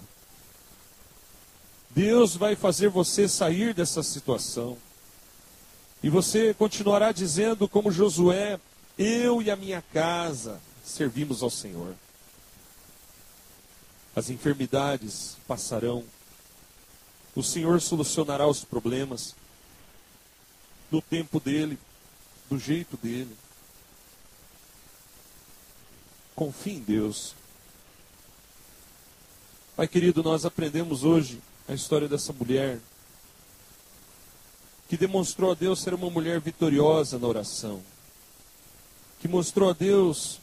Speaker 1: Deus vai fazer você sair dessa situação. E você continuará dizendo como Josué: eu e a minha casa servimos ao Senhor. As enfermidades passarão. O Senhor solucionará os problemas no tempo dele, do jeito dele. Confie em Deus. Pai querido, nós aprendemos hoje a história dessa mulher que demonstrou a Deus ser uma mulher vitoriosa na oração, que mostrou a Deus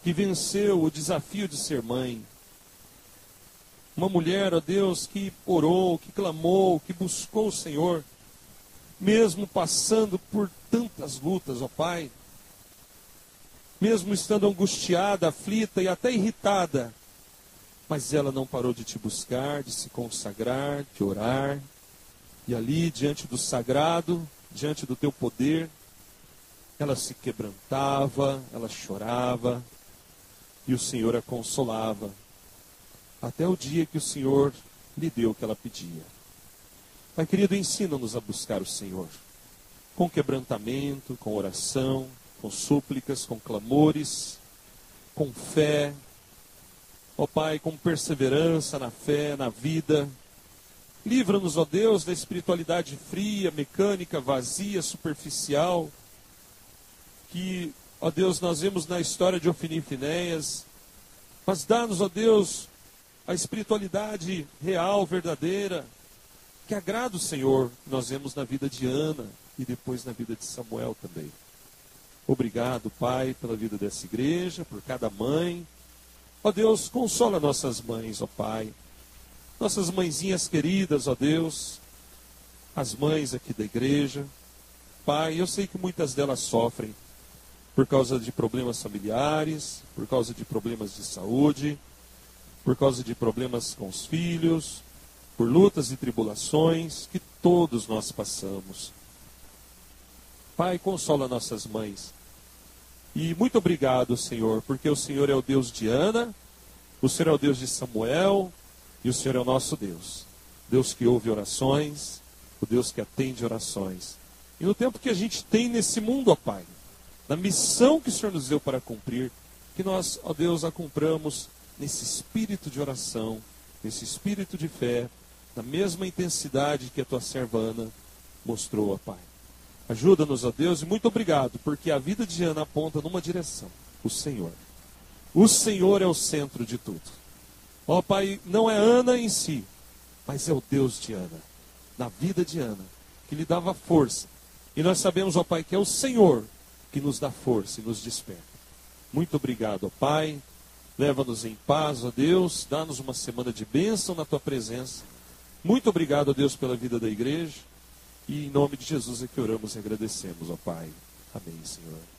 Speaker 1: que venceu o desafio de ser mãe. Uma mulher, ó Deus, que orou, que clamou, que buscou o Senhor, mesmo passando por tantas lutas, ó Pai, mesmo estando angustiada, aflita e até irritada, mas ela não parou de te buscar, de se consagrar, de orar, e ali, diante do sagrado, diante do teu poder, ela se quebrantava, ela chorava, e o Senhor a consolava, até o dia que o Senhor lhe deu o que ela pedia. Pai querido, ensina-nos a buscar o Senhor, com quebrantamento, com oração, com súplicas, com clamores, com fé, ó Pai, com perseverança na fé, na vida. Livra-nos, ó Deus, da espiritualidade fria, mecânica, vazia, superficial, que, ó Deus, nós vemos na história de Ofni e Finéias, mas dá-nos, ó Deus, a espiritualidade real, verdadeira, que agrada o Senhor, que nós vemos na vida de Ana e depois na vida de Samuel também. Obrigado, Pai, pela vida dessa igreja, por cada mãe. Ó Deus, consola nossas mães, ó Pai. Nossas mãezinhas queridas, ó Deus. As mães aqui da igreja. Pai, eu sei que muitas delas sofrem por causa de problemas familiares, por causa de problemas de saúde, por causa de problemas com os filhos, por lutas e tribulações que todos nós passamos. Pai, consola nossas mães. E muito obrigado, Senhor, porque o Senhor é o Deus de Ana, o Senhor é o Deus de Samuel, e o Senhor é o nosso Deus. Deus que ouve orações, o Deus que atende orações. E no tempo que a gente tem nesse mundo, ó Pai, na missão que o Senhor nos deu para cumprir, que nós, ó Deus, a cumpramos nesse espírito de oração, nesse espírito de fé, na mesma intensidade que a tua serva Ana mostrou, ó Pai. Ajuda-nos, ó Deus, e muito obrigado, porque a vida de Ana aponta numa direção, o Senhor. O Senhor é o centro de tudo. Ó Pai, não é Ana em si, mas é o Deus de Ana, na vida de Ana, que lhe dava força. E nós sabemos, ó Pai, que é o Senhor que nos dá força e nos desperta. Muito obrigado, ó Pai. Leva-nos em paz, ó Deus. Dá-nos uma semana de bênção na tua presença. Muito obrigado, ó Deus, pela vida da igreja. E em nome de Jesus é que oramos e agradecemos, ó Pai. Amém, Senhor.